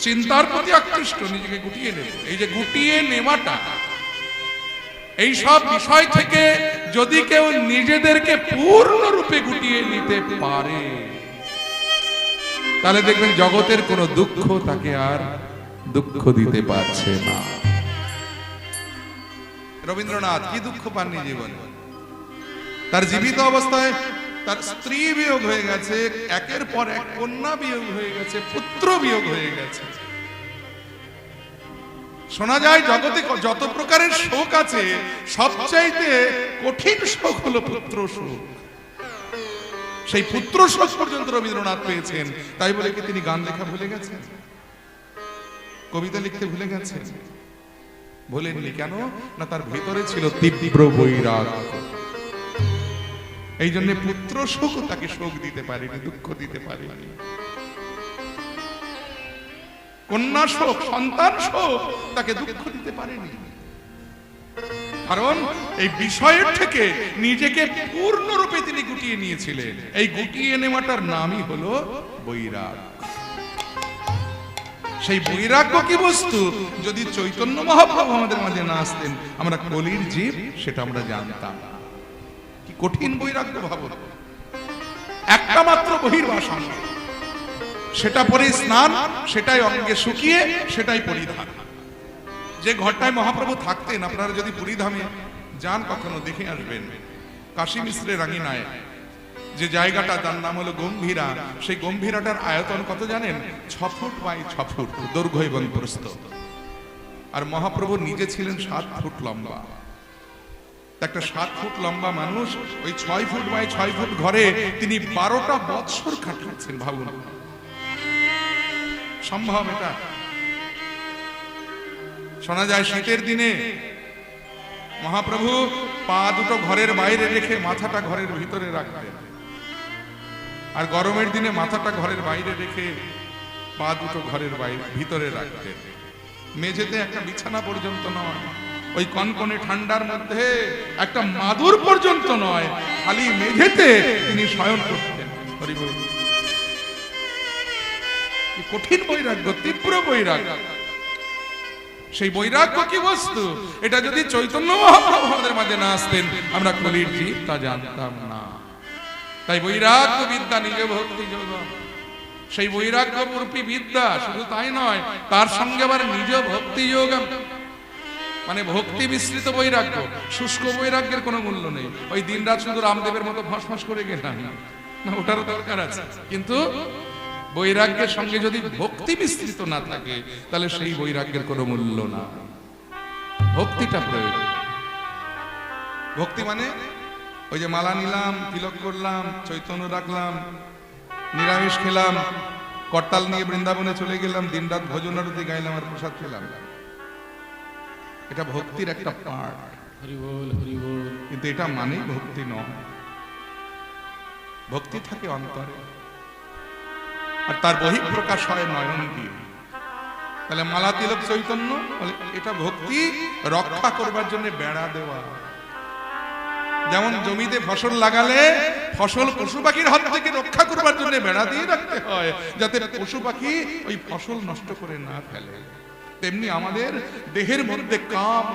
চিন্তার প্রতি আকৃষ্ট, নিজেকে গুটিয়ে নেব। এই যে গুটিয়ে নেওয়াটা, এই সব বিষয় থেকে যদি কেউ নিজেদেরকে পূর্ণরূপে গুটিয়ে নিতে পারে, তাহলে দেখবেন জগতের কোনো দুঃখ তাকে আর দুঃখ দিতে পারছে না। রবীন্দ্রনাথ কি দুঃখ পাননি জীবনে? তার জীবিত অবস্থায় তার স্ত্রী বিয়োগ হয়ে গেছে, একের পর এক কন্যা বিয়োগ হয়ে গেছে, পুত্র বিয়োগ হয়ে গেছে। শোনা যায় জগতে যত প্রকারের শোক আছে, সবচাইতে কঠিন শোক হলো পুত্র শোক। সেই পুত্র শোক পর্যন্ত রবীন্দ্রনাথ পেয়েছেন। তাই বলে কি তিনি গান লেখা ভুলে গেছেন, কবিতা লিখতে ভুলে গেছেন? ভুলেননি। কেন না, তার ভিতরে ছিল তীব্র বৈরাগ্য। এই জন্য পুত্র শোক তাকে শোক দিতে পারেনি, দুঃখ দিতে পারেনি। কন্যা শোক, সন্তান শোক তাকে দুঃখ দিতে পারেনি। কারণ এই বিষয়ের থেকে নিজেকে পূর্ণরূপে তিনি গুটিয়ে নিয়েছিলেন। এই গুটিয়ে নেওয়াটার নামই হলো বৈরাগ্য। সেই বৈরাগ্য কি বস্তু? যদি চৈতন্য মহাপ্রভু আমাদের মাঝে না আসতেন, আমরা কলির জীব সেটা আমরা জানতাম। কি কঠিন বৈরাগ্য ভাবুন। একটা মাত্র বহির্বাসন, সেটা পরে স্নান, সেটাই অঙ্গে শুকিয়ে, সেটাই পরিধান। যে ঘরটায় মহাপ্রভু থাকতেন, আপনারা যদি পুরীধামে যান কখনো দেখে আসবেন, কাশী মিশ্রের রাঙিনায় যে জায়গাটা, তার নাম হলো গম্ভীরা। সেই গম্ভীরাটার আয়তন কত জানেন? 6 ফুট বাই 6 ফুট দৈর্ঘ্য এবং প্রস্থ। আর মহাপ্রভু নিজে ছিলেন 7 ফুট লম্বা। একটা 7 ফুট লম্বা মানুষ ওই 6 ফুট বাই 6 ফুট ঘরে তিনি 12টা বৎসর কাটিয়েছেন। ভাবুন, সম্ভব এটা? শোনা যায় শীতের দিনে মহাপ্রভু পা দুটো ঘরের বাইরে রেখে মাথাটা ঘরের ভিতরে রাখতেন, আর গরমের দিনে মাথাটা ঘরের বাইরে রেখে পা দুটো ঘরের ভিতরে রাখতেন। মেঝেতে একটা বিছানা পর্যন্ত নয়, ওই কনকনে ঠান্ডার মধ্যে একটা মাদুর পর্যন্ত নয়, খালি মেঝেতে তিনি শয়ন করতেন। কঠিন বৈরাগ্য, তীব্র বৈরাগ্য। সেই বৈরাগ্য কি বস্তু? এটা যদি চৈতন্য মহাপ্রভু আমাদের মাঝে না আসতেন, আমরা কলির জীব তা জানতাম না। তাই বৈরাগ্য বিদ্যা নিজে ভক্তি যোগ। সেই বৈরাগ্য রূপী বিদ্যা, শুধু তাই নয়, তার সঙ্গে আবার নিজ ভক্তি যোগ, মানে ভক্তি মিশ্রিত বৈরাগ্য। শুষ্ক বৈরাগ্যের কোনো মূল্য নেই। ওই দিনরাত শুধু রামদেবের মতো ফসফস করে গেলাম না, ওটারও দরকার আছে। কিন্তু বৈরাগ্যের সঙ্গে যদি ভক্তি মিশ্রিত না থাকে, তাহলে সেই বৈরাগ্যের কোনো মূল্য না। ভক্তিটা প্রয়োজন। ভক্তি মানে ওই যে মালা নিলাম, তিলক করলাম, চৈতন্য রাখলাম, নিরামিষ খেলাম, করতাল নিয়ে বৃন্দাবনে চলে গেলাম, দিনরাত ভজন আরতি গাইলাম আর প্রসাদ খেলাম, এটা ভক্তির একটা পার্ট। কিন্তু এটা মানেই ভক্তি নয়। ভক্তি থাকে অন্তরে, আর তার বহিঃপ্রকাশ হয় নয়ন দিয়ে। তাহলে মালা তিলক চৈতন্য, এটা ভক্তি রক্ষা করবার জন্য বেড়া দেওয়া। যেমন জমিতে ফসল লাগালে ফসল পশু পাখির হাত থেকে রক্ষা করবার জন্য বেড়া দিয়ে রাখতে হয়, যাতে পশু পাখি ওই ফসল নষ্ট করে না ফেলে। তেমনি আমাদের দেহের মধ্যে কাম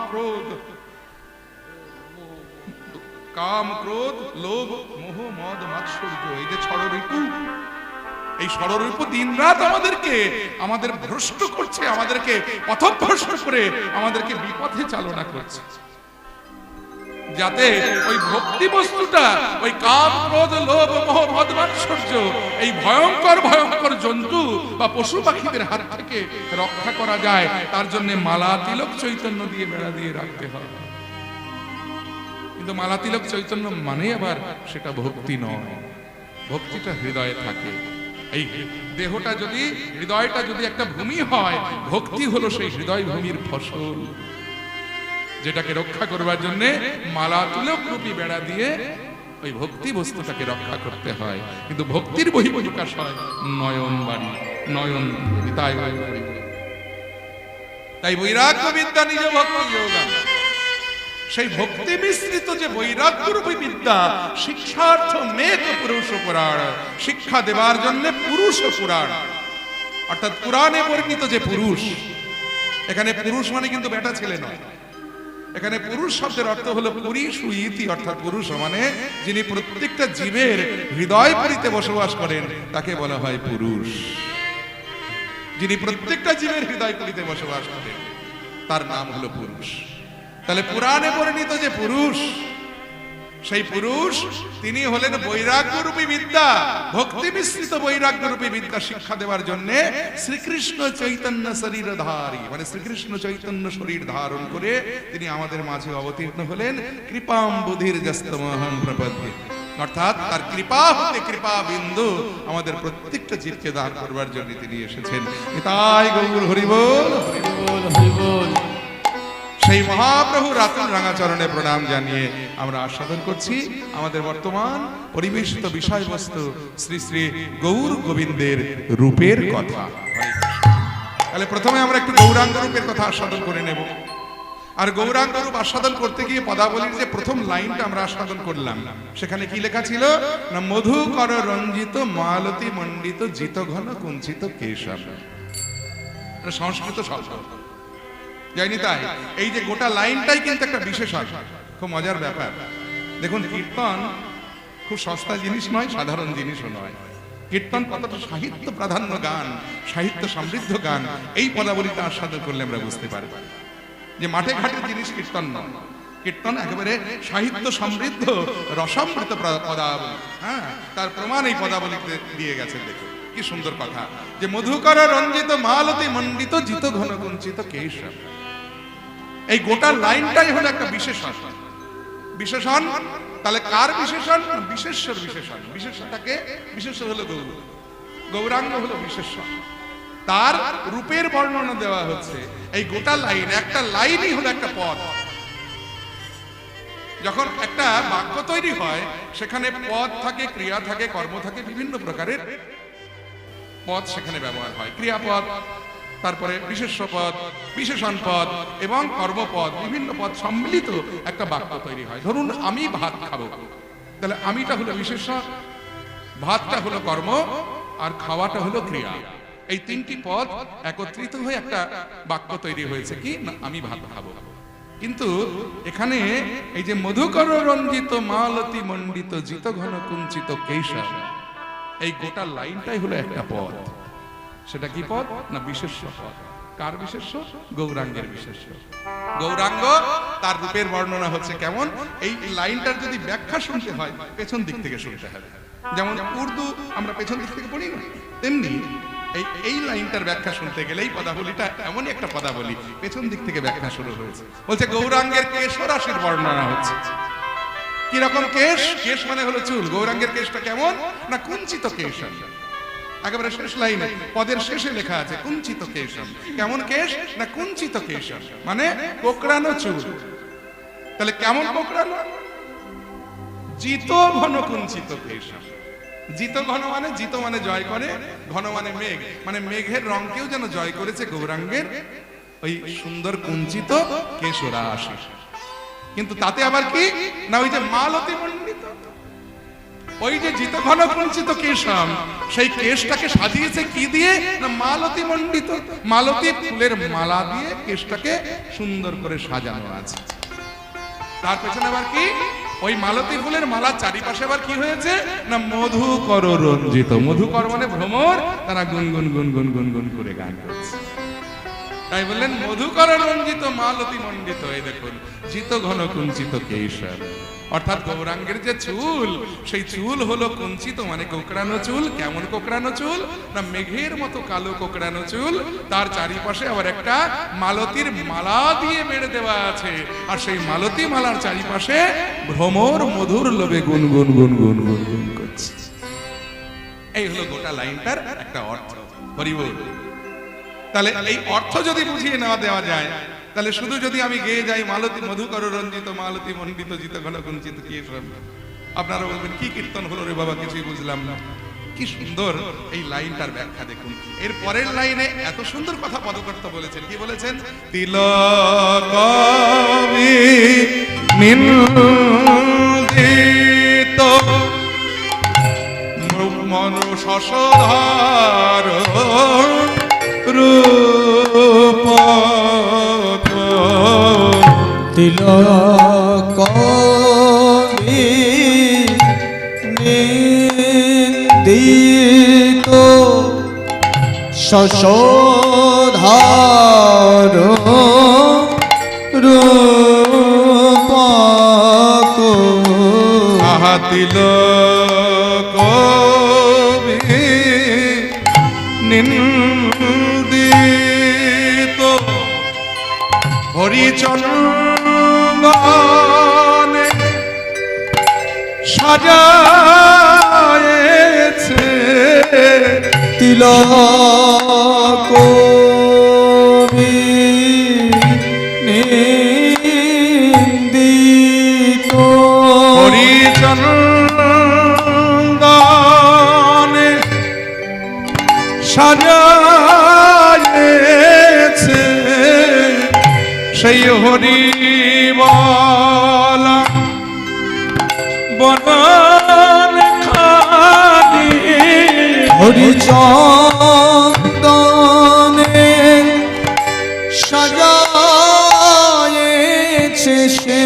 ক্রোধ লোভ মোহ মদ মাৎসর্য, এই যে ষড়ঋপু, এই ষড়ঋপু দিন রাত আমাদের ভ্রষ্ট করছে, আমাদেরকে পথভ্রষ্ট করে আমাদেরকে বিপথে চালনা করছে। যাতে ওই ভক্তি বস্তুটা, ওই কাম ক্রোধ লোভ মোহ মদ মাৎসর্য, এই ভয়ঙ্কর ভয়ঙ্কর জন্তু বা পশু পাখিদের হাত থেকে রক্ষা করা যায়, তার জন্য মালা তিলক চৈতন্য দিয়ে বেড়া দিয়ে রাখতে হয়। কিন্তু মালা তিলক চৈতন্য মানে আবার সেটা ভক্তি নয়। ভক্তিটা হৃদয়ে থাকে। এই দেহটা যদি, হৃদয়টা যদি একটা ভূমি হয়, ভক্তি হলো সেই হৃদয় ভূমির ফসল, যেটাকে রক্ষা করবার জন্য মালা তিলক রূপী বেড়া দিয়ে ওই ভক্তি বস্তুটাকে রক্ষা করতে হয়। কিন্তু ভক্তির বহিঃপ্রকাশ হয় নয়ন বাড়ি, নয়ন। তাই বৈরাগ্য বিদ্যা নিজ ভক্তি যোগান। সেই ভক্তি মিশ্রিত যে বৈরাগ্য রূপী বিদ্যা, শিক্ষার্থ মেঘ পুরুষ পুরাণ, শিক্ষা দেবার জন্য পুরুষ পুরাণ। অর্থাৎ পুরাণে বর্ণিত যে পুরুষ, এখানে পুরুষ মানে কিন্তু বেটা ছেলে নয়, এখানে পুরুষ শব্দের অর্থ হলো পুরীষু ইতি, অর্থাৎ পুরুষ মানে যিনি প্রত্যেকটা জীবের হৃদয় পুরীতে বসবাস করেন তাকে বলা হয় পুরুষ। যিনি প্রত্যেকটা জীবের হৃদয় পুরীতে বসবাস করেন তার নাম হলো পুরুষ। তাহলে পুরাণে বর্ণিত যে পুরুষ, সেই পুরুষ তিনি হলেন বৈরাগ্যরূপী বিদ্যা, ভক্তি মিশ্রিত বৈরাগ্যরূপী বিদ্যা শিক্ষা দেওয়ার জন্য শ্রীকৃষ্ণ চৈতন্য শরীরধারী, মানে শ্রীকৃষ্ণ চৈতন্য শরীর ধারণ করে তিনি আমাদের মাঝে অবতীর্ণ হলেন। কৃপাম্বুধির যস্তমহং প্রপদ্যে, অর্থাৎ তার কৃপা হতে কৃপা বিন্দু আমাদের প্রত্যেকটা জীবকে দান করবার জন্য তিনি এসেছেন। তাই গৌর হরি বল, হরি বল, হরি বল। সেই মহাপ্রভু রাতুল রাঙাচরণে প্রণাম জানিয়ে আমরা আস্বাদন করছি আমাদের বর্তমান পরিবেশিত বিষয়বস্তু শ্রী শ্রী গৌর গোবিন্দের রূপের কথা। তাহলে প্রথমে আমরা একটু গৌরাঙ্গ রূপের কথা আস্বাদন করে নেব। আর গৌরাঙ্গ রূপ আস্বাদন করতে গিয়ে পদাবলীর যে প্রথম লাইনটা আমরা আস্বাদন করলাম, সেখানে কি লেখা ছিল না, মধুকর রঞ্জিত মালতী মণ্ডিত জিত ঘন কুঞ্চিত কেশব। সংস্কৃত শব্দ যায়নি তাই এই যে গোটা লাইনটাই কিন্তু একটা বিশেষণ, খুব মজার ব্যাপার। দেখুন, কীর্তন খুব সস্তা জিনিস নয়, সাধারণ জিনিসও নয়। কীর্তন কতটা সাহিত্য প্রাধান্য গান, সাহিত্য সমৃদ্ধ গান, এই পদাবলীটা আস্বাদন করলে আমরা বুঝতে পারব যে মাঠে ঘাটের জিনিস কীর্তন নয়। কীর্তন একেবারে সাহিত্য সমৃদ্ধ রসামৃত পদাবলী। হ্যাঁ, তার প্রমাণ এই পদাবলীতে দিয়ে গেছে। দেখুন কি সুন্দর কথা, যে মধুকর রঞ্জিত মালতী মণ্ডিত জিত ঘন কুঞ্চিত কেশব। এই গোটা লাইনটাই হলো একটা বিশেষণ। বিশেষণ তাহলে কার বিশেষণ? বিশেষ্যর বিশেষণ। বিশেষটাকে বিশেষ্য হলো গৌর, গৌরাঙ্গ হলো বিশেষ্য। তার রূপের বর্ণনা দেওয়া হচ্ছে। এই গোটা লাইন, একটা লাইনই হলো একটা পদ। যখন একটা বাক্য তৈরি হয় সেখানে পদ থাকে, ক্রিয়া থাকে, কর্ম থাকে, বিভিন্ন প্রকারের পদ সেখানে ব্যবহার হয়। ক্রিয়াপদ, তারপরে বিশেষ্য পদ, বিশেষণ পদ এবং কর্মপদ, বিভিন্ন পদ সম্মিলিত একটা বাক্য তৈরি হয়। ধরুন আমি ভাত খাবো, তাহলে আমিটা হলো বিশেষ্য, ভাতটা হলো কর্ম, আর খাওয়াটা হলো ক্রিয়া। এই তিনটি পদ একত্রিত হয়ে একটা বাক্য তৈরি হয়েছে কি না, আমি ভাত খাবো। কিন্তু এখানে এই যে মধুকর রঞ্জিত মালতী মণ্ডিত জিত ঘন কুঞ্চিত কেশব, এই গোটা লাইনটাই হলো একটা পদ। সেটা কি পদ না, বিশেষ্য পদ। কার বিশেষ্য? গৌরাঙ্গের বিশেষ্য। গৌরাঙ্গ তার রূপের বর্ণনা হচ্ছে কেমন, এই লাইনটার যদি ব্যাখ্যা শুনতে হয় পেছন দিক থেকে শুনতে হবে। যেমন উর্দু আমরা পেছন দিক থেকে পড়ি না, তেমনি এই লাইনটার ব্যাখ্যা শুনতে গেলে এই পদাবলীটা এমনই একটা পদাবলী, পেছন দিক থেকে ব্যাখ্যা শুরু হয়েছে। বলছে গৌরাঙ্গের কেশরাশির বর্ণনা হচ্ছে। কি রকম কেশ? কেশ মানে হলো চুল। গৌরাঙ্গের কেশটা কেমন না, কুঞ্চিত কেশম। একেবারে শেষ লাইনে পদের শেষে লেখা আছে কুঞ্চিত কেশম। কেমন কেশ না, কুঞ্চিত কেশম মানে কোকড়ানো চুল। তাহলে কেমন কোকড়ানো? জিত ঘন কুঞ্চিত কেশম। জিত ঘন মানে, জিত মানে জয় করে, ঘন মানে মেঘ, মানে মেঘের রংকেও যেন জয় করেছে গৌরাঙ্গের ওই সুন্দর কুঞ্চিত কেশরাশি। কিন্তু তাতে আবার কি না, ওই যে মালতী মণ্ডিত, ওই যে জিত ঘন কুঞ্চিত কেশম, সেই কেশটাকে সাজিয়েছে কি দিয়ে না, মালতী মণ্ডিত, মালতী ফুলের মালা দিয়ে কেশটাকে সুন্দর করে সাজানো আছে। তার পেছনে আবার কি, ওই মালতী ফুলের মালার চারিপাশে আবার কি হয়েছে না, মধুকর রঞ্জিত। মধুকর মানে ভ্রমর, তারা গুনগুন গুনগুন গুনগুন করে গান করছে। তাই বললেন মধুকর রঞ্জিত মালতী মণ্ডিত। এই দেখুন জিত ঘন কুঞ্চিত কেশব, অর্থাৎ গৌরাঙ্গের যে চুল, সেই চুল হলো কুঞ্চিত মানে কোকড়ানো চুল। কেমন কোকড়ানো চুল না, মেঘের মতো কালো কোকড়ানো চুল। তার চারিপাশে আবার একটা মালতীর মালা দিয়ে বেড়ে দেওয়া আছে, আর সেই মালতী মালার চারিপাশে ভ্রমর মধুর লোভে গুনগুন গুনগুন গুনগুন করছে। এই হলো গোটা লাইনটার একটা অর্থ। হরি বল। তাহলে এই অর্থ যদি বুঝিয়ে নেওয়া দেওয়া যায়, তাহলে শুধু যদি আমি গেয়ে যাই মালতী মধুকর রঞ্জিত মালতী মণ্ডিত জিত ঘন কুঞ্চিত কেশব, আপনারা বলবেন কি কীর্তন হলো রে বাবা, কিছুই বুঝলাম না। কি সুন্দর এই লাইনটার ব্যাখ্যা দেখুন। এর পরের লাইনে এত সুন্দর কথা পদকর্তা বলেছেন। কি বলেছেন? তিলক নিন্দিত মনুষ শশধর রূপক তিলক নিন্দিত শশধর রূপক আহা তিলক নিন্দিত হরিচন্দনে সাজায়েছে তিলক নিন্দিত হরিচন্দনে সাজায়েছে সেই হরিবলা বদন খানি হরিচন্দনে সাজায়েছে সে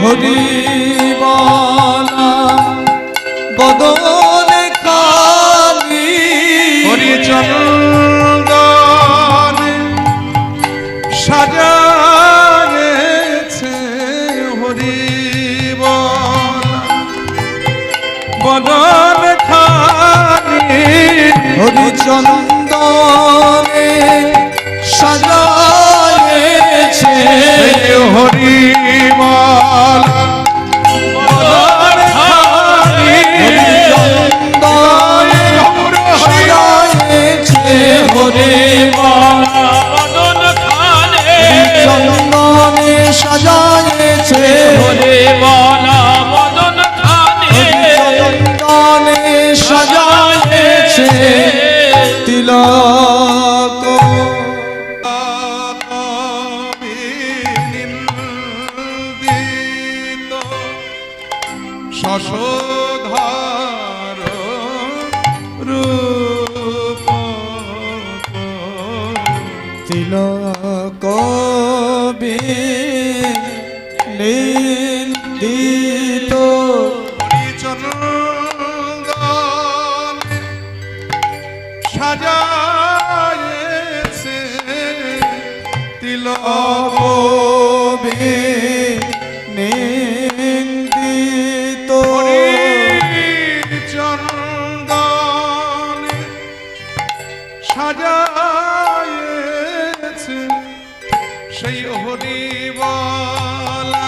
হরিবলা বদন খানি হরিচন্দনে সাজায়েছে হরিবলা বদন খানি হরিচন্দনে সাজায়েছে হরিবলা বদন খানি হরিচন্দনে সাজায়েছে হরিবলা চন্দনে সাজায়েছে চন্দনে সাজায়েছে তিলক নিন্দিত শশধর রূপক তিলক নিন্দিত হরিচন্দন সাজায়েছে তিলক নিন্দিত হরিচন্দন সাজায়েছে সেই হরিবলা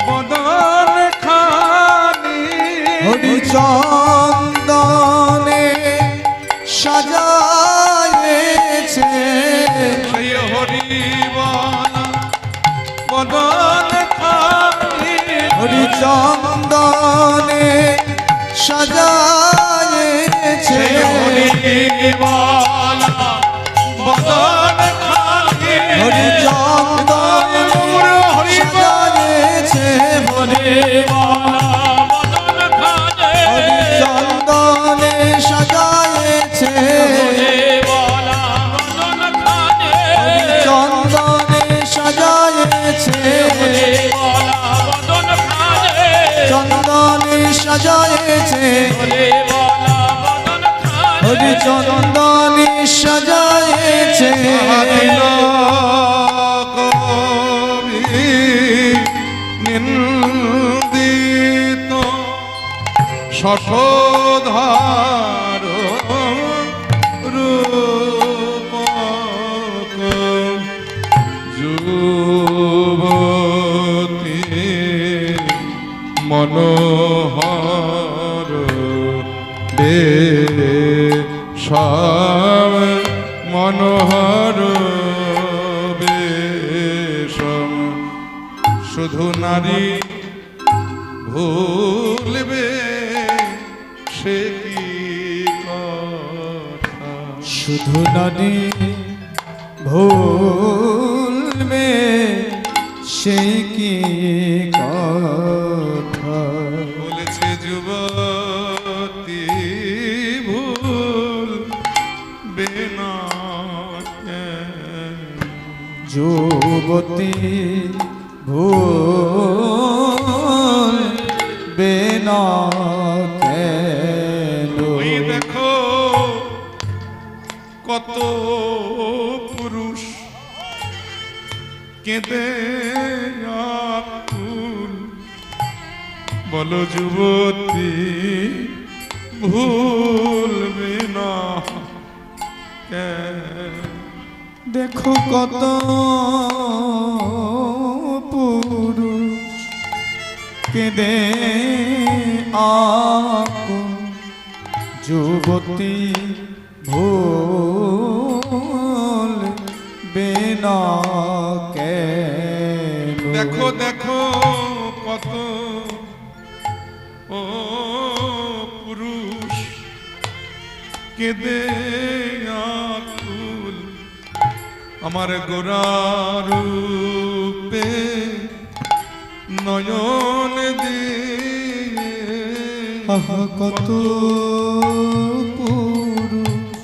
বদন খানি হরিচন্দনে সাজায়েছে সেই হরিবলা বদন খানি হরিচন্দনে সাজায়েছে সেই হরিবলা বদন খানি হরিচন্দনে সাজায়েছে হরিচন্দনে সাজায়েছে হরিচন্দনে সাজায়েছে চন্দনে সাজায়েছে হরিচন্দনে সাজায়েছে নিন্দিত শশধর রূপক যুবতী মনোহর বেশ মনোহর বেশ শুধু নারী ভুলবে সে কি কথা শুধু নারী ভুলবে সে কি কথা বলেছে যুবতী যুবতী ভুলবে না কেন? ওই দেখো কত পুরুষ কেঁদে আকুল, বলো যুবতী ভুলবে না কেন? দেখো কত পুরুষ কেঁদে আকুল, যুবতী ভুলবে না কেন? দেখো দেখো কত ও পুরুষ কেঁদে আকুল, আমার গোরার রূপে নয়ন দিয়ে। আহা কত পুরুষ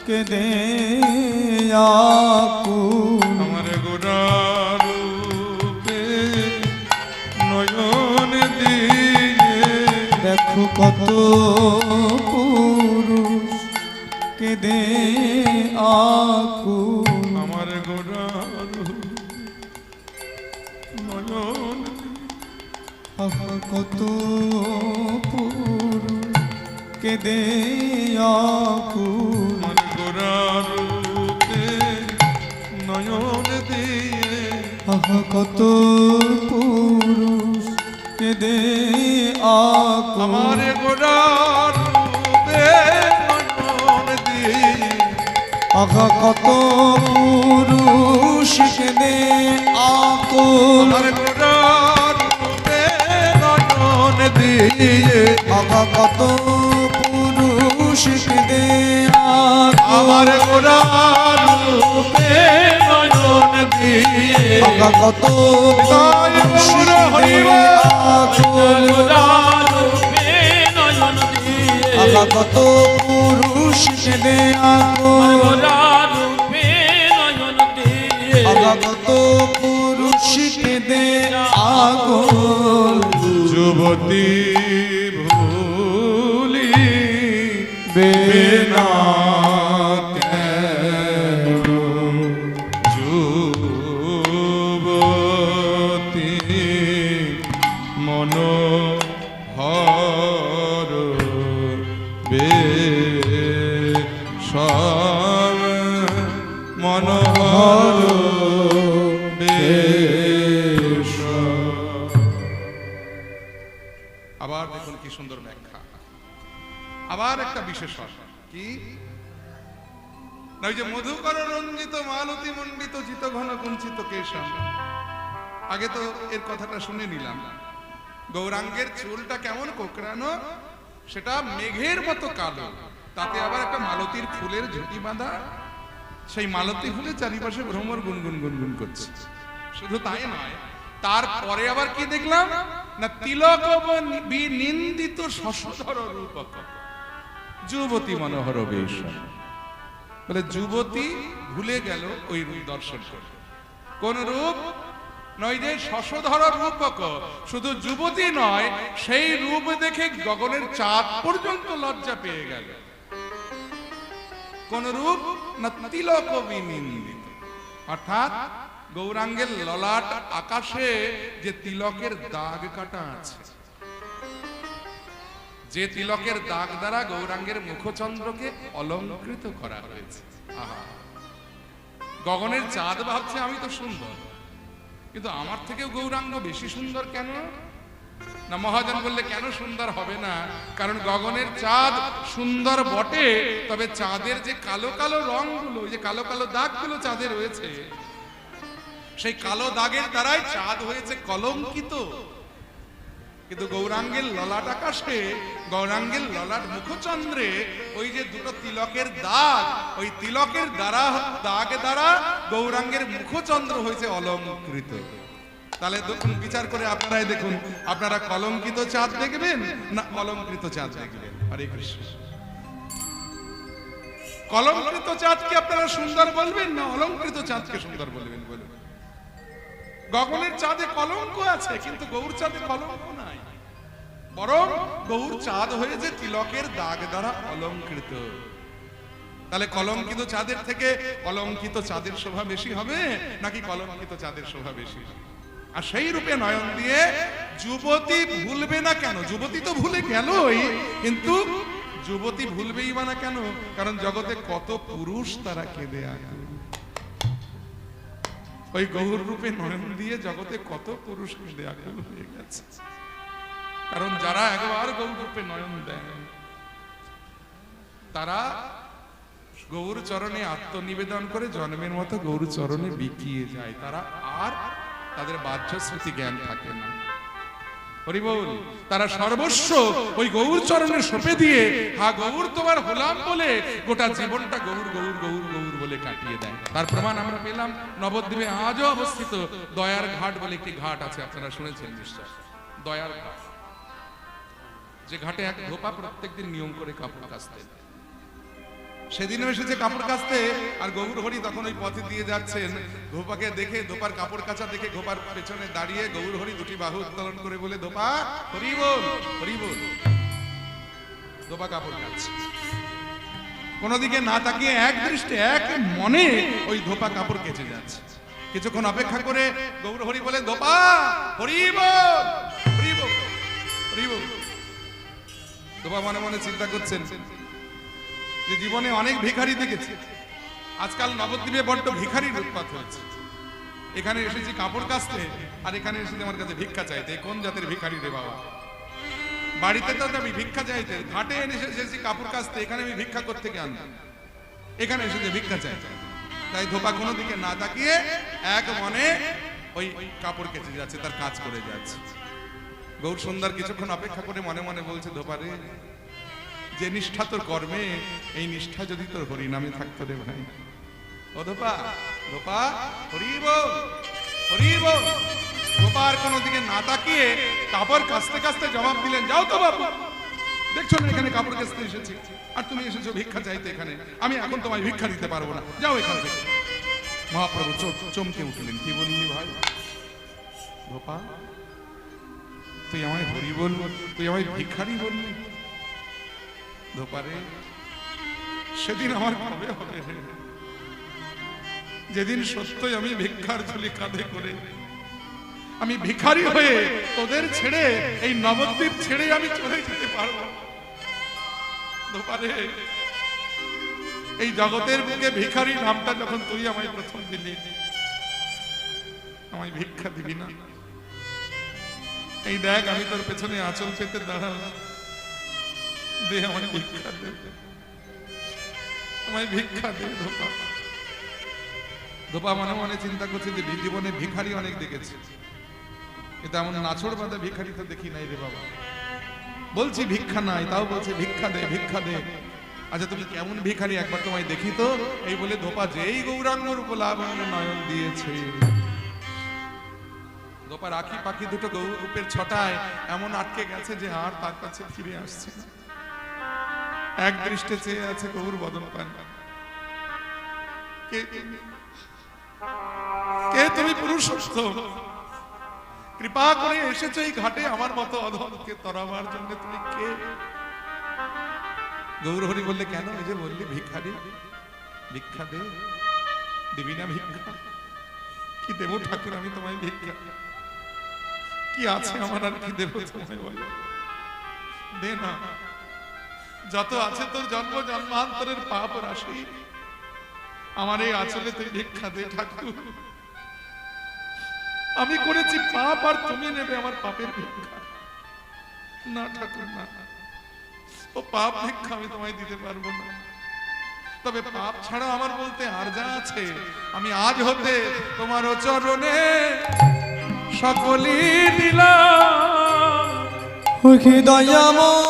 কেঁদে আকুল, আমার গোরার রূপে নয়ন দিয়ে। দেখো কত পুরুষ কেঁদে আকুল, আমার গোরার নয়ন। আহা কত পুরুষ কেঁদে আকুল, আমার গোরার রূপে নয়ন দিয়ে। আহা কত পুরুষ কেঁদে আকুল, আমার গোরার রূপে নয়ন দিয়ে। আহা কত পুরুষ কেঁদে আকুল, আমার গোরার রূপে নয়ন দিয়ে। আহা কত পুরুষ কেঁদে আকুল, আমার গোরার রূপে নয়ন দিয়ে। আহা কত তাই পুরুষ গৌর কেঁদে আকুল, আহা কত পুরুষ কেঁদে আকুল, আহা কত পুরুষ কেঁদে আকুল, যুবতী ভুলি বেনা কেন? যুবতী মনোহর বেশ, মনোহর বেশ। আবার দেখুন কি সুন্দর ব্যাখ্যা, আবার একটা বিশেষণ কি না, ওই যে মধুকর রঞ্জিত মালতী মণ্ডিত জিত ঘন কুঞ্চিত কেশম। আগে তো এর কথাটা শুনে নিলাম, গৌরাঙ্গের চুলটা কেমন কোকড়ানো, সেটা মেঘের মতো কালো, তাতে আবার একটা মালতীর ফুলের ঝুঁটি বাঁধা, সেই মালতী ফুলের চারিপাশে ভ্রমর গুনগুন গুনগুন করছে। শুধু তাই নয়, তারপরে আবার কি দেখলাম না, তিলক বিনিন্দিত শশধর রূপক যুবতী মনোহর বেশ। বলে যুবতী ভুলে গেল ওই রূপ দর্শন করে। কোন রূপ নয় যে শশধর রূপক, শুধু যুবতী নয়, সেই রূপ দেখে গগনের চাঁদ পর্যন্ত লজ্জা পেয়ে গেল। কোন রূপ না, তিলক বিনিন্দিত, অর্থাৎ গৌরাঙ্গের ললাট আকাশে যে তিলকের দাগ কাটা আছে, যে তিলকের দাগ দ্বারা গৌরাঙ্গের মুখচন্দ্রকে অলঙ্কৃত করা হয়েছে। আহা, গগনের চাঁদ ভাবছে আমি তো সুন্দর, কিন্তু আমার থেকেও গৌরাঙ্গ বেশি সুন্দর কেন? না, মহাজন বললে কেন সুন্দর হবে না, কারণ গগনের চাঁদ সুন্দর বটে, তবে চাঁদের যে কালো কালো রংগুলো, যে কালো কালো দাগগুলো চাঁদে রয়েছে, সেই কালো দাগের দ্বারাই চাঁদ হয়েছে কলঙ্কিত। কিন্তু গৌরাঙ্গের ললাট আকাশে, গৌরাঙ্গের ললাট মুখচন্দ্রে ওই যে দুটো তিলকের দাগ, ওই তিলকের দ্বারা দাগ দ্বারা গৌরাঙ্গের মুখচন্দ্র হয়েছে অলঙ্কৃত। তাহলে দেখুন, বিচার করে আপনারাই দেখুন, আপনারা কলঙ্কিত চাঁদ দেখবেন না অলঙ্কৃত চাঁদ দেখবেন? হরে কৃষ্ণ। কলঙ্কৃত চাঁদকে আপনারা সুন্দর বলবেন না অলঙ্কৃত চাঁদকে সুন্দর বলবেন? বলুন। গগনের চাঁদে কলঙ্ক আছে, কিন্তু গৌর চাঁদে কলঙ্ক নাই, বরং গৌর চাঁদ হয়েছে তিলকের দাগ দ্বারা অলঙ্কৃত। তাহলে কলঙ্কিত চাঁদের থেকে কলঙ্কিত চাঁদের শোভা বেশি হবে নাকি কলঙ্কিত চাঁদের শোভা বেশি? আর সেই রূপে নয়ন দিয়ে যুবতী ভুলবে না কেন? যুবতী তো ভুলে গেলই, কিন্তু যুবতী ভুলবেই বা না কেন? কারণ জগতে কত পুরুষ তারা কেঁদে আকুল। ওই গৌর রূপে নয়ন দিয়ে জগতে কত পুরুষ কেঁদে আকুল হয়ে গেছে। কারণ যারা একবার গৌর রূপে নয়ন দেন তারা গৌর চরণে আত্মনিবেদন করে জন্মের মতো গৌর চরণে বিকিয়ে যায়। তারা আর তাদের বাহ্য স্মৃতি জ্ঞান থাকে না। হরি বল। তারা সর্বস্ব ওই গৌর চরণে সঁপে দিয়ে হা গৌর তোমার হলাম বলে গোটা জীবনটা গৌর গৌর গৌর গৌর বলে কাটিয়ে দেয়। তার প্রমাণ আমরা পেলাম নবদ্বীপে আজও অবস্থিত দয়ার ঘাট বলে একটি ঘাট আছে, আপনারা শুনেছেন নিশ্চয়। দয়ার ঘাট, যে ঘাটে এক ধোপা প্রত্যেকদিন নিয়ম করে কাপড় কাচতেন। সেদিনও এসেছে কাপড় কাচতে, আর গৌর হরি তখন ওই পথে দিয়ে যাচ্ছেন। ধোপাকে দেখে, ধোপার কাপড় কাচা দেখে ধোপার পেছনে দাঁড়িয়ে গৌর হরি দুটি বাহু উত্তোলন করে বলে, ধোপা হরি বল, হরি বল। ধোপা কাপড় কাচছে, কোন দিকে না তাকিয়ে এক দৃষ্টে এক মনে ওই ধোপা কাপড় কেচে যাচ্ছে। কিছুক্ষণ অপেক্ষা করে গৌর হরি বলে, ধোপা হরি বল, হরি বল, হরি বল। ধোপা মনে মনে চিন্তা করছেন যে জীবনে অনেক ভিখারি দেখেছি, আজকাল নবদ্বীপে বড্ড ভিখারির উৎপাত হয়েছে। এখানে এসেছি কাপড় কাচতে, আর এখানে এসেছি আমার কাছে ভিক্ষা চাইতে। কোন জাতের ভিখারি রে বাবা? বাড়িতে তো আমি ভিক্ষা চাইতে, ঘাটে এসেছি কাপড় কাচতে, এখানে আমি ভিক্ষা করতে থেকে আনতাম, এখানে এসেছে ভিক্ষা চাইতে। তাই ধোপা কোনো দিকে না তাকিয়ে এক মনে ওই কাপড় কেচে যাচ্ছে, তার কাজ করে যাচ্ছে। গৌর সুন্দর কিছুক্ষণ অপেক্ষা করে মনে মনে বলছে, ধোপারে যে নিষ্ঠা তোর কর্মে, এই নিষ্ঠা যদি তোর হরি নামে থাকতো রে ভাই। ও ধোপা, ধোপা হরি বল, হরি বল। ধোপা আর কোনো দিকে না তাকিয়ে কাপড় কাচতে কাচতে জবাব দিলেন, যাও তো বাবু, দেখছো না এখানে কাপড় কাচতে এসেছি, আর তুমি এসেছো ভিক্ষা চাইতে এখানে, আমি এখন তোমায় ভিক্ষা দিতে পারবো না, যাও এখান থেকে। মহাপ্রভু চমকে উঠলেন, কি বললি ভাই? ধোপা তুই আমায় হরি বল, তুই আমায় ভিক্ষারি বললি? ধোপারে সেদিন আমার কবে হবে রে, যেদিন সত্যই আমি ভিক্ষার ঝুলি কাঁধে করে আমি ভিখারি হয়ে তোদের ছেড়ে, এই নবদ্বীপ ছেড়ে আমি চলে যেতে পারবো। ধোপারে এই জগতের বুকে ভিখারি নামটা যখন তুই আমায় প্রথম দিলি, আমায় ভিক্ষা দিবি না? এই দেখ আমি তোর পেছনে আঁচল পেতে দাঁড়ালাম, দে আমায় ভিক্ষা দে, আমায় ভিক্ষা দে ধোপা। ধোপা মনে মনে চিন্তা করছে যে জীবনে ভিখারি অনেক দেখেছে, কিন্তু এমন নাছড় বাঁধা ভিখারি তো দেখি নাই রে বাবা। বলছি ভিক্ষা নাই, তাও বলছে ভিক্ষা দে, ভিক্ষা দে। আচ্ছা তুমি কেমন ভিখারি একবার তোমায় দেখি তো। এই বলে ধোপা যেই গৌরাঙ্গ রূপলাবণ্য নয়ন দিয়েছে, ধোপার আঁখি পাখি দুটো গৌর রূপের ছটায় এমন আটকে গেছে যে আর তার কাছে ফিরে আসছে না। এক দৃষ্টে চেয়ে আছে গৌর বদন পান। কে তুমি পুরুষোত্তম? কৃপা করে এসেছো এই ঘাটে আমার মতো অধমকে তরাবার জন্য, তুমি কে? গৌর হরি বললে, কেন? এই যে বললি ভিখারি, ভিক্ষা দে, দিবি না ভিক্ষা? কি দেবো ঠাকুর আমি তোমায় ভিক্ষা? কি আছে আমার, আর কি দেবো তোমায় বলো? দে না, যত আছে তোর জন্ম জন্মান্তরের পাপ রাশি, আমার এই আঁচলে তুই ভিক্ষা দে ঠাকুর। আমি করেছি পাপ, আর তুমি নেবে আমার পাপের ভিক্ষা? না ঠাকুর না, ও পাপ ভিক্ষা আমি তোমায় দিতে পারবো না। তবে পাপ ছাড়া আমার বলতে আর যা আছে, আমি আজ হতে তোমার চরণে সকলি দিলাম। হে দয়াময়,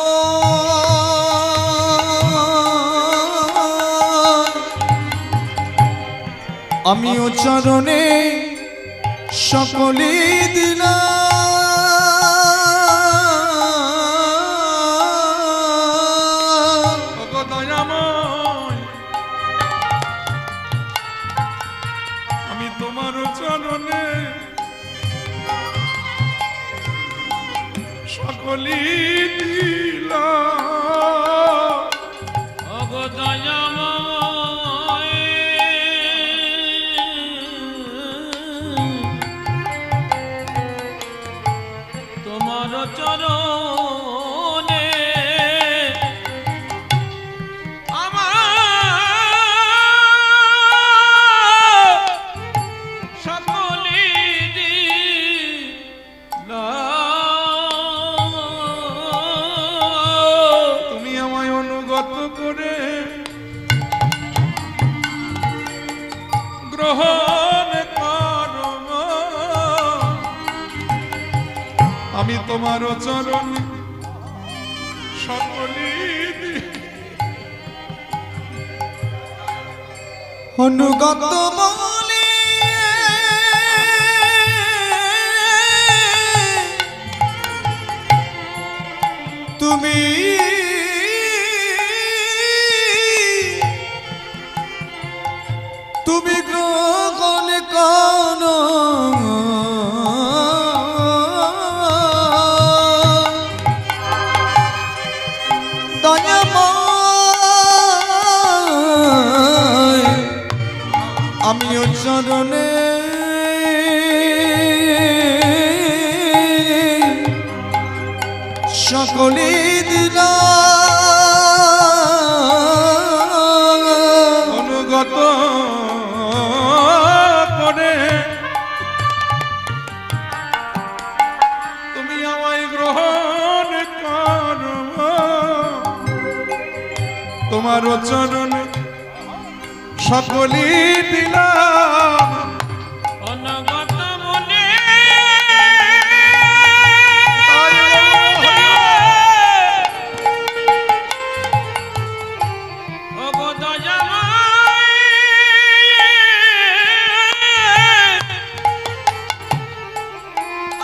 আমিও চরণে সকলি দিলাম। চরণে সকলি দিলাম। ওগো দয়াময় তোমার চরণে আমার সকলি দিলাম। তুমি আমায় অনুগত করে গ্রহণ করো। আমি তোমার চরণ সকলি অনুগত বলে তুমি তুমি গ্রহণ করো। দয়াময় আমিও চরণে সকলে দিলাম। অনুগত করে তুমি আমায় গ্রহণ করো। তোমার চরণে সকলি দিলাম। অনগত মনে ওগো দয়াময়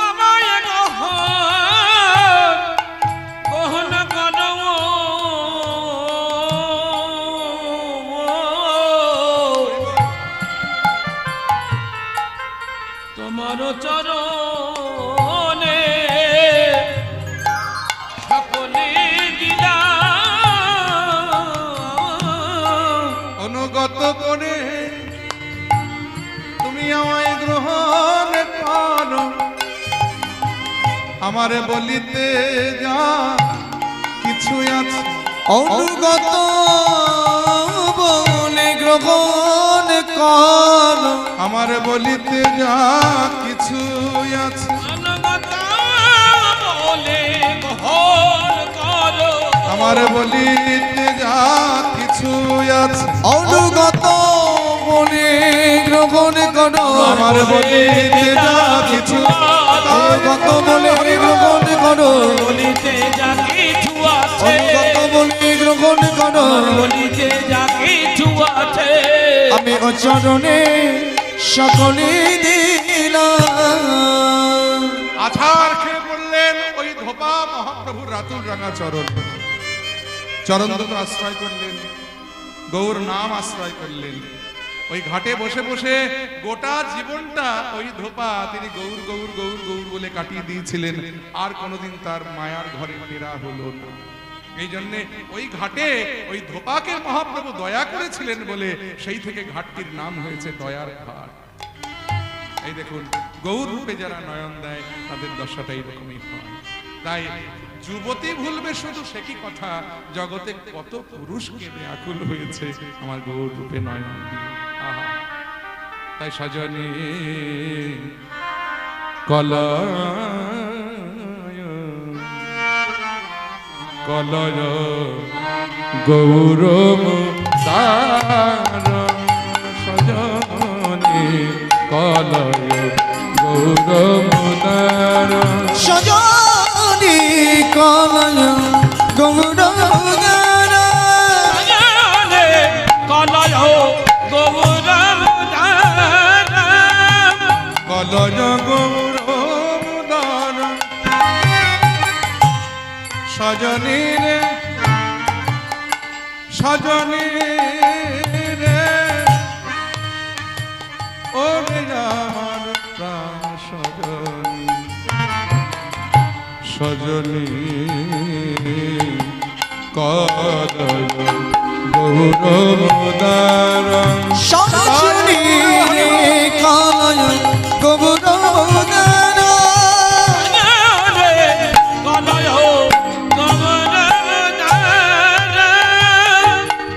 আমায় গ্রহণ করো। তোমার চরণে সকলে দিলাম। অনুগত করে তুমি আমায় গ্রহণ করো। আমারে বলিতে যা কিছু আছে অনুগত বলে গ্রহণ কর। আমার বলিতে যা কিছু আছে অনগত বলে গ্রহণ করো। আমার বলিতে যা কিছু আছে অনুগত বলে গ্রহণ করো। আমার বলিতে যা কিছু অনুগত বলে গ্রহণ করো। বলিতে যা কিছু আছে অনুগত বলে গ্রহণ করো। বলিতে যা কিছু আছে আমি ও চরণে সকলে দিলাম। আছাড় খেয়ে বললেন ওই ধোপা মহাপ্রভুর রাতুল রাঙা চরণ। চরণ দুটো আশ্রয় করলেন, গৌর নাম আশ্রয় করলেন। ওই ঘাটে বসে বসে গোটা জীবনটা ওই ধোপা তিনি গৌর গৌর গৌর গৌর বলে কাটিয়ে দিয়েছিলেন। আর কোনোদিন তার মায়ার ঘরে ফেরা হলো না। এই জন্যে ওই ঘাটে ওই ধোপাকে মহাপ্রভু দয়া করেছিলেন বলে সেই থেকে ঘাটটির নাম হয়েছে দয়ার ঘাট। এই দেখুন, গৌর রূপে যারা নয়ন দেয় তাদের দশাটা এইরকমই হয়। তাই যুবতী ভুলবে শুধু সে কি কথা, জগতে কত পুরুষ কেঁদে আকুল হয়েছে আমার গৌর রূপে নয়ন দিয়ে। আহা, তাই সজনী কলয় কলয় গৌরব তার সজনী কলয় গৌরব তার সজনী কলয় গৌরগার। কলয় গৌরব কলয় গৌরব তার সজনী রে সজনী রে ও রে আমার সজনী কদয় গৌরমোদার সজনী কানয় গৌরমোদার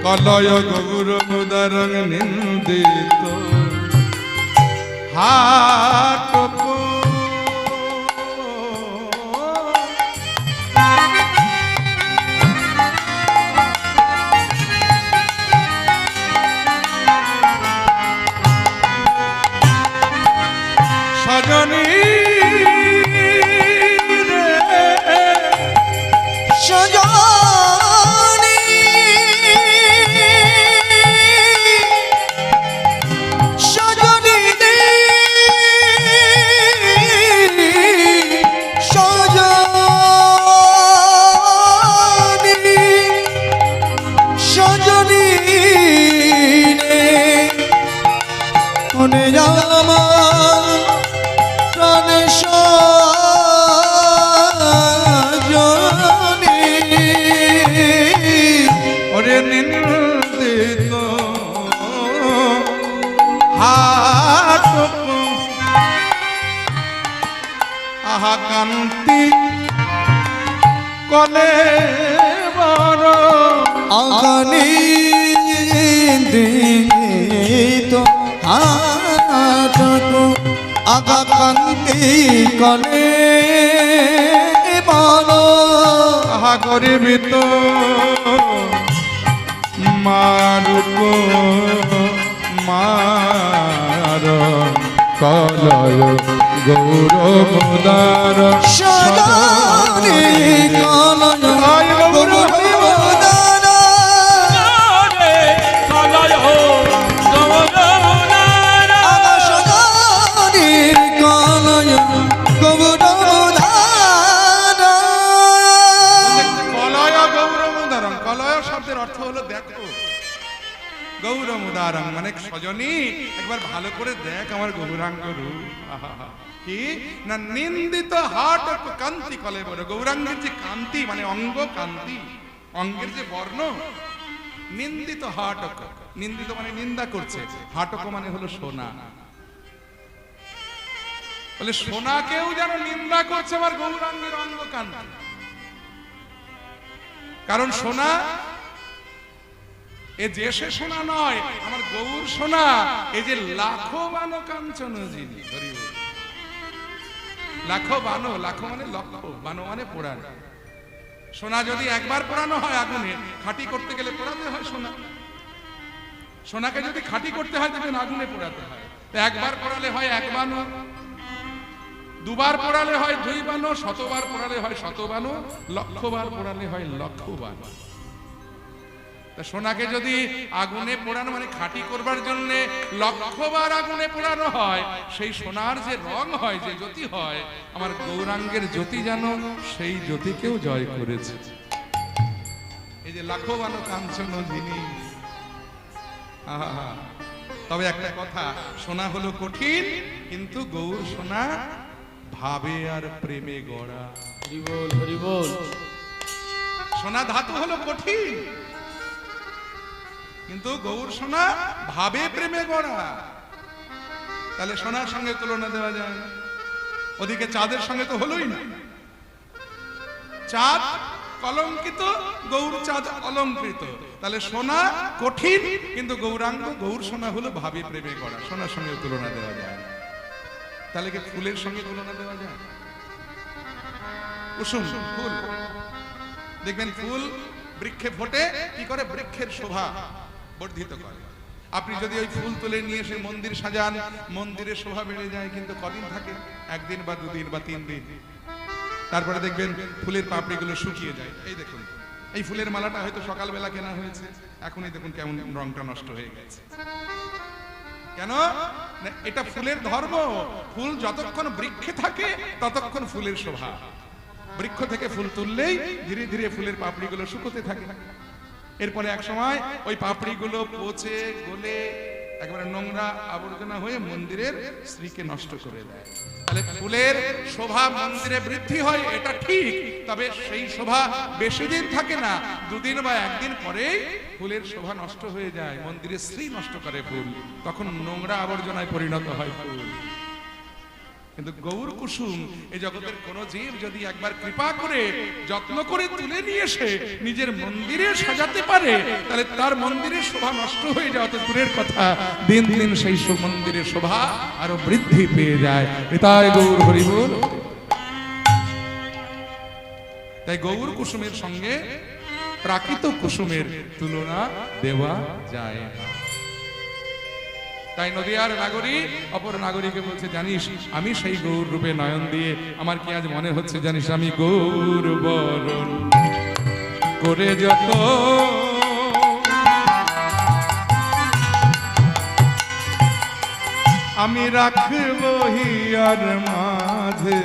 কলয় গৌরমোদার নিন্দিত হাটক সজনী রে সজনী সজনী সজনী সজনী রে মনে জামা প্রাণে সজনী ওরে নিন্দিত হাটক আহা কান্তি কলে বড় আগানি দিত হাতকু আগা কান্তি কলে বলো আহা গরিবিত মারুক মার কলয় গৌরমোদার সজনী কানয় গৌরমোদার আগা সজনী কানয় গৌরমোদার কলয় গৌরমোদারং কলয় শব্দের অর্থ হলো দেখো গৌরমোদারং মানে সজনী একবার ভালো করে দেখ আমার গৌরাঙ্গ রূপ আহা কি না নিন্দিত হাট কান্তি কলে বলে গৌরাঙ্গের যে কান্তি মানে অঙ্গ কান্তি অঙ্গের যে বর্ণ নিন্দিত হাটক নিন্দিত মানে নিন্দা করছে হাটক মানে হলো সোনা বলে সোনাকেও যেন নিন্দা করছে আমার গৌরাঙ্গের অঙ্গ কান্তি কারণ সোনা এ যে সে সোনা নয় আমার গৌর সোনা এই যে লাখো বানো কাঞ্চন যিনি লাখো বানো লাখো মানে লক্ষ বানো মানে পোড়ানো সোনা যদি একবার পোড়ানো হয় আগুনে খাঁটি করতে গেলে পোড়াতে হয় সোনা সোনাকে যদি খাঁটি করতে হয় তবে আগুনে পোড়াতে হয় তো একবার পোড়ালে হয় এক বানো দুবার পোড়ালে হয় দুই বানো শতবার পোড়ালে হয় শতবানো লক্ষবার পোড়ালে হয় লক্ষ বানো তা সোনাকে যদি আগুনে পোড়ানো মানে খাঁটি করবার জন্য লক্ষবার আগুনে পোড়ানো হয় সেই সোনার যে রং হয় যে জ্যোতি হয় আমার গৌরাঙ্গের জ্যোতি যেন সেই জ্যোতিকেও জয় করেছে এই যে লাখো বানো কাঞ্চন যিনি আহা তবে একটা কথা সোনা হলো কঠিন কিন্তু গৌর সোনা ভাবে আর প্রেমে গড়া হরিবল হরিবল সোনা ধাতু হলো কঠিন কিন্তু গৌর সোনা ভাবে প্রেমে গড়া তাহলে সোনার সঙ্গে তুলনা দেওয়া যায় না ওদিকে চাঁদের সঙ্গে তো হলোই না চাঁদ কলঙ্কিত গৌর চাঁদ অলঙ্কৃত তাহলে সোনা কঠিন কিন্তু গৌরাঙ্গ গৌর সোনা হলো ভাবে প্রেমে গড়া সোনার সঙ্গে তুলনা দেওয়া যায় না তাহলে কি ফুলের সঙ্গে তুলনা দেওয়া যায় কুসুম ফুল দেখবেন ফুল বৃক্ষে ফোটে কি করে বৃক্ষের শোভা বর্ধিত করে আপনি যদি ওই ফুল তুলে নিয়ে এসে মন্দির সাজান মন্দিরের শোভা বেড়ে যায় কিন্তু কদিন থাকে একদিন বা দুদিন বা 3 দিন তারপরে দেখবেন ফুলের পাপড়িগুলো শুকিয়ে যায় এই দেখুন এই ফুলের মালাটা হয়তো সকালবেলা কেনা হয়েছে এখনই দেখুন কেমন রংটা নষ্ট হয়ে গেছে কেন না এটা ফুলের ধর্ম ফুল যতক্ষণ বৃক্ষে থাকে ততক্ষণ ফুলের শোভা বৃক্ষ থেকে ফুল তুললেই ধীরে ধীরে ফুলের পাপড়িগুলো শুকোতে থাকে এরপরে এক সময় ওই পাপড়িগুলো পচে গলে একেবারে নোংরা আবর্জনা হয়ে মন্দিরের শ্রীকে নষ্ট করে দেয়। তাহলে ফুলের শোভা মন্দিরে বৃদ্ধি হয় এটা ঠিক, তবে সেই শোভা বেশি দিন থাকে না, দুদিন বা একদিন পরেই ফুলের শোভা নষ্ট হয়ে যায়। মন্দিরের শ্রী নষ্ট করে ফুল, তখন নোংরা আবর্জনায় পরিণত হয় ফুল। কিন্তু গৌর কুসুম এই জগতের কোন জীব যদি একবার কৃপা করে যত্ন করে তুলে নিয়ে এসে নিজের মন্দিরে সাজাতে পারে, তাহলে তার মন্দিরের শোভা নষ্ট হয়ে যাওয়া তো দূরের কথা, দিন দিন সেই মন্দিরের শোভা আরো বৃদ্ধি পেয়ে যায়। তাই গৌর হরি বল। তাই গৌর কুসুমের সঙ্গে প্রাকৃত কুসুমের তুলনা দেওয়া যায় না। তাই নদিয়ার নাগরী অপর নাগরীকে বলছে, জানিস আমি সেই গৌর রূপে নয়ন দিয়ে আমার কি আজ মনে হচ্ছে জানিস, আমি গৌর বরণ করে যত আমি রাখব হিয়ার মাঝে,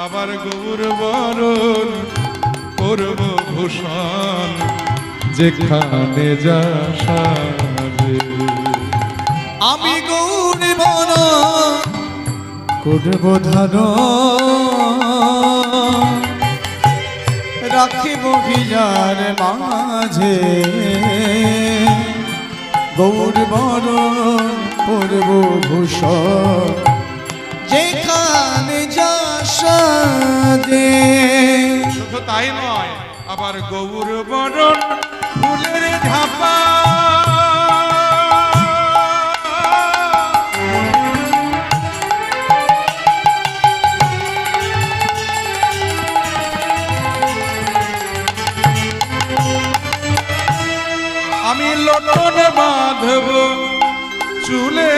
আবার গৌর বরণ করব ভূষণ যেখানে যা সাজে। আমি গৌর বরণ করব ধারণ, রাখিব হিয়ার মাঝে, গৌর বরণ করব ভূষণ যেখানে যা সাজে। শুধু তাই নয়, আবার গৌর বরণ ফুলের ঝাপা, আমি লটন বাঁধব চুলে,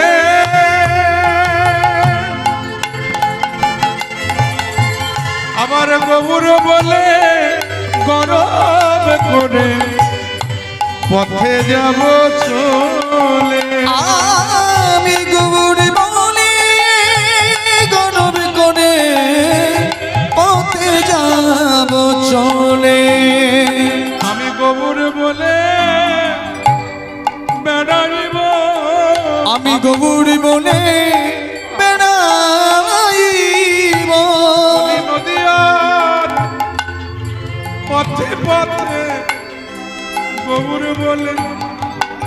আবার গৌর বলে গরব করে পথে যাব চলে। আমি গৌর বলে গরব করে পথে যাব চলে, আমি গৌর বলে বেড়াইব, আমি গৌর বলে বেড়াইব, নদিয়ার পথে পথে গৌর বলে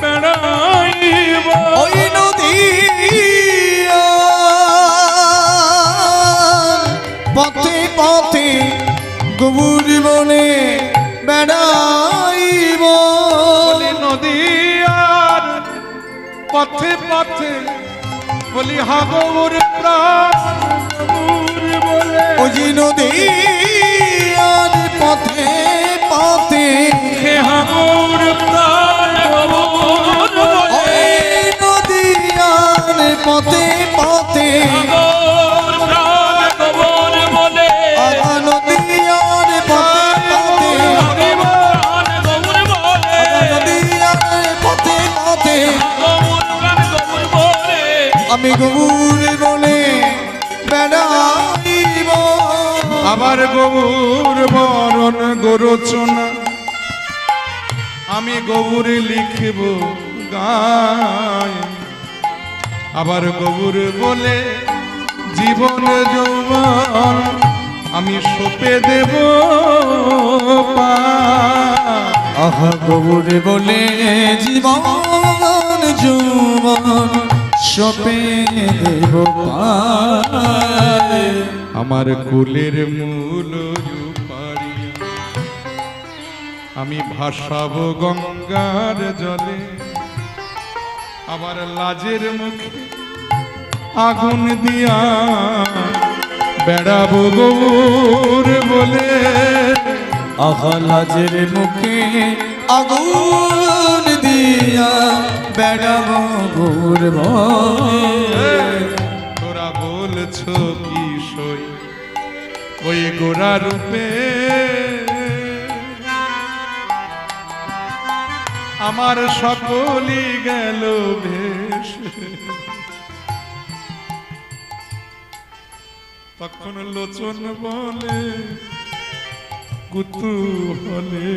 বেড়াইব। ওই নদী পথে পথে গৌর বলে বেড়াইব, নদিয়ার পথে পথে বলি হা গৌর প্রাণ গৌর বলে। ওই নদী পথে পথে হে হা গৌর প্রাণ গৌর বলে, ওই নদীয়ার পথে পথে গৌর প্রাণ গৌর বলে, নদীয়ার পথে পথে হরি প্রাণ গৌর বলে, নদীয়ার পথে পথে গৌর প্রাণ গৌর বলে, আমি গৌর বলে বেড়াইব, আবার গৌর বরণ গোরচনা আমি গৌর লিখব গায়, আবার গৌর বলে জীবন যৌবন আমি সোপে দেব পায়। আহা গৌর বলে জীবন যৌবন সপে দেব পায়। আমার কুলের মূল পাড়িয়া আমি ভাসাবো গঙ্গার জলে, আবার লাজের মুখে আগুন দিয়া বেড়াবো গৌর বলে। আহা লাজের মুখে আগুন দিয়া বেড়াবো গৌর বলে। তোরা বলছো কি সই ওই গোরা রূপে, আমার সকলই গেল ভেস। তখন লোচন বলে কুতুহলে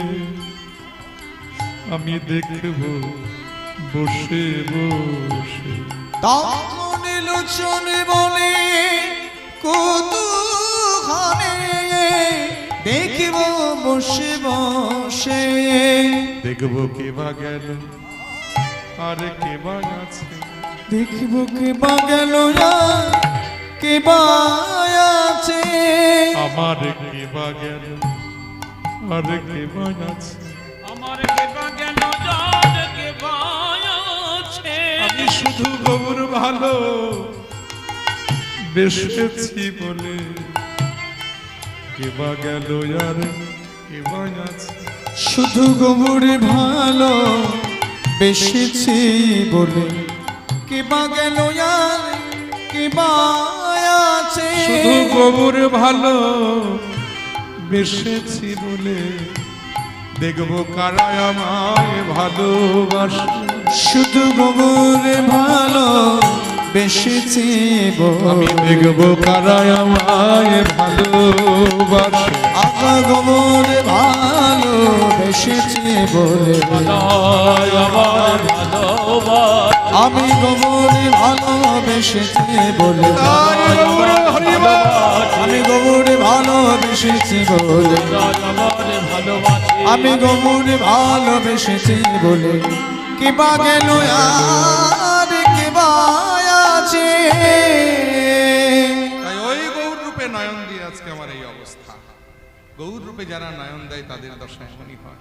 আমি দেখব বসে বসে। তখন লোচন বলে কৌতূহলে দেখিব বসে বসে। দেখব কে বা গেল আর কে বা আছে, দেখিব কে বা গেল কে বা আছে। আমার কে বা গেল আর কে বা আছে। আমার কেবা গেল যার কেবা আছে। আমি শুধু গৌর ভালো বেসেছি বলে কে বা গেল আর কে বা আছে। শুধু গোবরে ভালো বেসেছি বলে কে বা গেল কে বা আছে। শুধু গৌর ভালো বেসেছি বলে দেখবো কারা আমায় ভালোবাসে। শুধু গোবরে ভালো বেসেছি আমি বলে দেখবো কারা আমায় ভালোবাসে। আগা গোবরে ভালো বেসেছি বলে তাই আমার ভালোবাসা। আমি গোবরে ভালোবেসেছি বলে তাই গৌর হরি বল। আমি গোবরে ভালোবেসেছি বলে তাই আমার ভালোবাসি। আমি গোবরে ভালোবেসেছি বলে কে বা গেল আর কে বা আছে। তাই ওই গৌর রূপে নয়ন দিয়ে আজকে আমার এই অবস্থা। গৌর রূপে যারা নয়ন দেয় তাদের দশা এমনই হয়।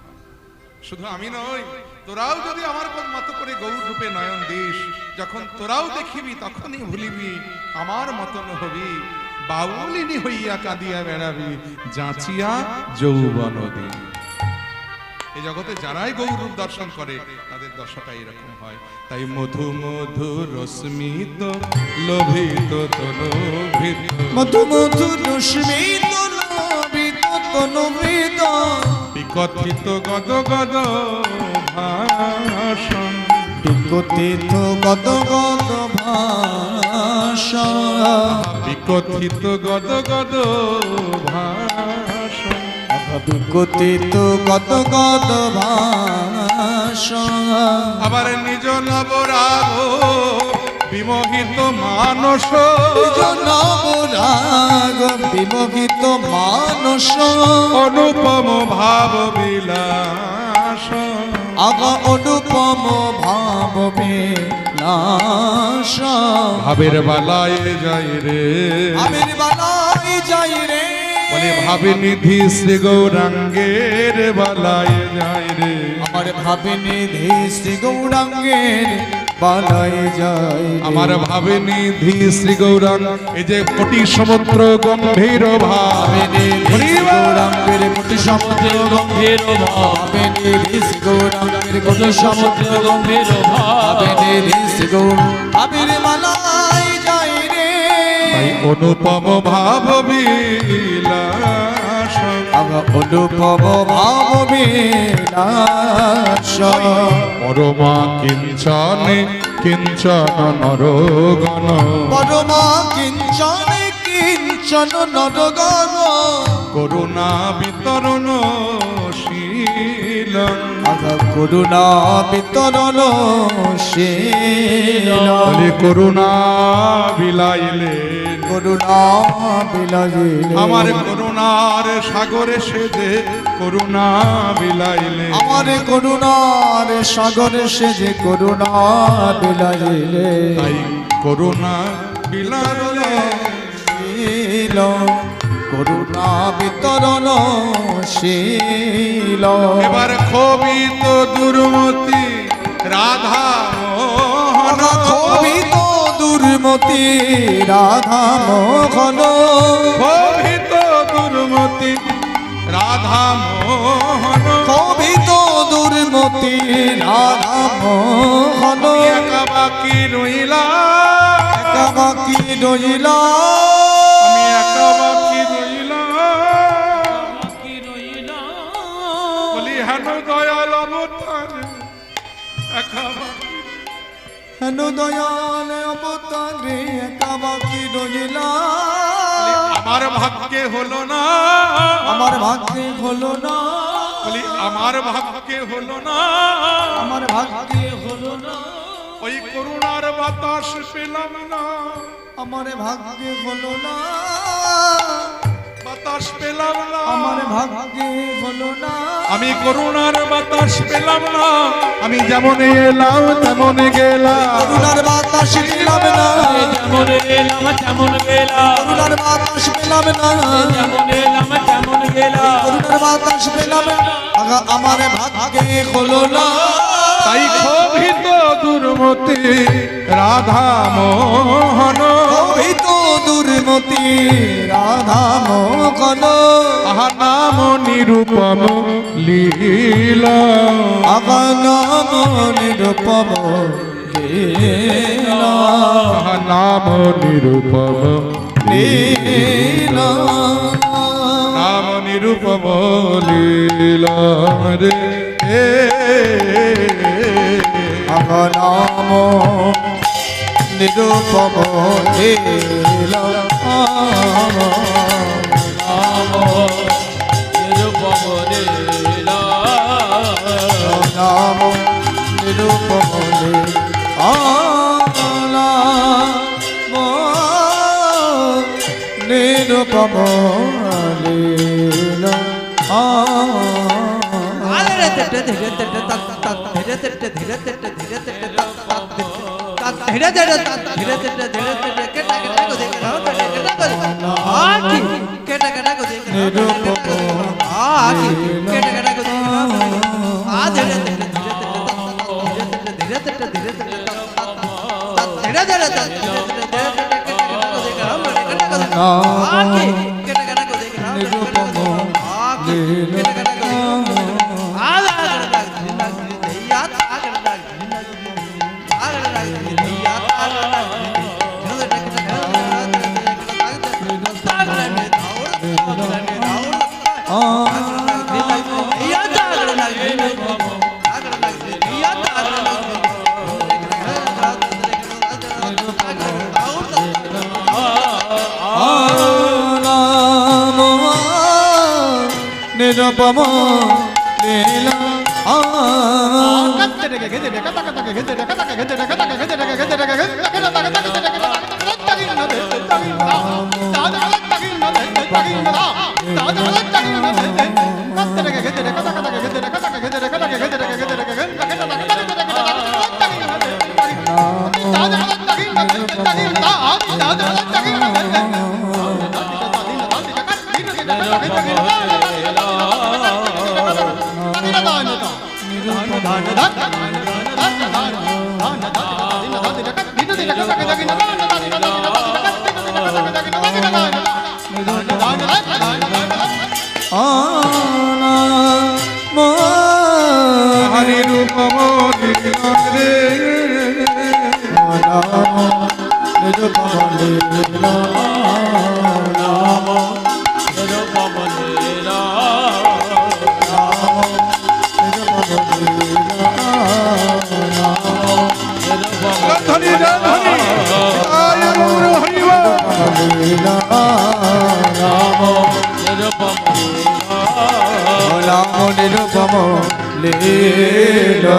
শুধু আমি নই, তোরাও যদি আমার মতো করে গৌর রূপে নয়ন দিস, যখন তোরাও দেখিবি তখনই ভুলিবি আমার মতন হবি। বাউলিনী হইয়া কাঁদিয়া বেড়াবি, যাচিয়া যৌবন দিন। এই জগতে যারাই গৌর রূপ দর্শন করে তাদের দশাটা এরকম হয়। তাই মধু মধু রশ্মিত লোভিত তলোভিত, মধু মধু রশ্মিত লোভিত তনুভিত বিকথিত গদ গদ ভাষণ, বিকথিত গদ গদ ভাষা বিকথিত গদ গদ ভাষণ। বিকথিত গদ গদ ভাষা আবার নিজ নবরাগ বিমোহিত মানস, নবরাগ বিমোহিত মানস অনুপম ভাব বিলাস। আগা অনুপম ভাব বিলাস ভাবের বালায় যাই রে, আমির বালাই যাই রে বলে ভাবে নিধি শ্রী গৌরাঙ্গের বালায় যাই রে। আমার ভাবে নিধি শ্রী গৌরাঙ্গের বালাই যাই রে। আমার ভাবে নিধি শ্রী গৌরাঙ্গ, এই যে কোটি সমুদ্র গম্ভীর ভাব। ভাবে নিধি শ্রী গৌরাঙ্গের কোটি সমুদ্র গম্ভীর ভাব। ভাবে নিধি শ্রী গৌরাঙ্গের কোটি সমুদ্র গম্ভীর ভাব। ভাবে নিধি শ্রী গৌর আবির বালাই যাই রে। তাই অনুপম ভাব বিলাস, আগা অনুপম ভাব বিলাস পরমা কিঞ্চনে কিঞ্চন নরগণ, পরমা কিঞ্চন কিঞ্চন নরগণ করুণা বিতরণ শীল। আগা করুণা বিতরণ শীল বলে করুণা বিলাইলে, করুণা বিলাইলে আমার করুণার সাগরে সেজে করুণা বিলাইলে। আমার করুণার সাগরে সে যে করুণা বিলাইলে তাই করুণা বিলাইলে শীল করুণা বিতরণ শীল এবার ক্ষোভিত দুর্মতি রাধা মোহন, ক্ষোভিত দুর্মতি রাধা মোহন ক্ষোভিত দুর্মতি রাধা মোহন। ক্ষোভিত দুর্মতি রাধা মোহন একা বাকি রইলা, একা বাকি রইলা আমি একা বাকি রইলা। কি রইলা বলি হেন দয়াল অবতার একা বাকি। হেন দয়াল অবতারে একা বাকি রইলা আমার ভাগ্যে হলো না, আমার ভাগ্যে হলো না বলি আমার ভাগ্যে হলো না, আমার ভাগ্যে হলো না ওই করুণার বাতাস পেলাম না, আমার ভাগ্যে হলো না, বাতাস পেলাম না, আমার ভাগ্যে হলো না, আমি করুণার বাতাস পেলাম না, আমি যেমন এলাম তেমন গেলাম, করুণার বাতাস পেলাম না, যেমন এলাম তেমন গেলাম করুণার বাতাস পেলাম না, যেমন এলাম তেমন গেলাম করুণার বাতাস পেলাম না, আমার ভাগ্যে হলো না, তাই ক্ষোভিত দুর্মতি রাধা মোহন, অভিত দুর্মতি রাধা মোহন, আহা নাম নিরূপম লীলা, নাম নিরূপম লীলা, আহা নাম নিরূপম লীলা, নাম নিরূপম লীলা রে নাম নিরূপম লীলা, নাম নিরূপম লীলা নাম নিরূপম লীলা, নিরূপম লীলা, নিরূপম লীলা, নিরূপম লীলা রে নিরূপম লীলা, নিরূপম লীলা ধনী রে ধনী আয় গৌর হরি বল। লীলা, রাম নিরূপম নাম নিরূপম লীলা,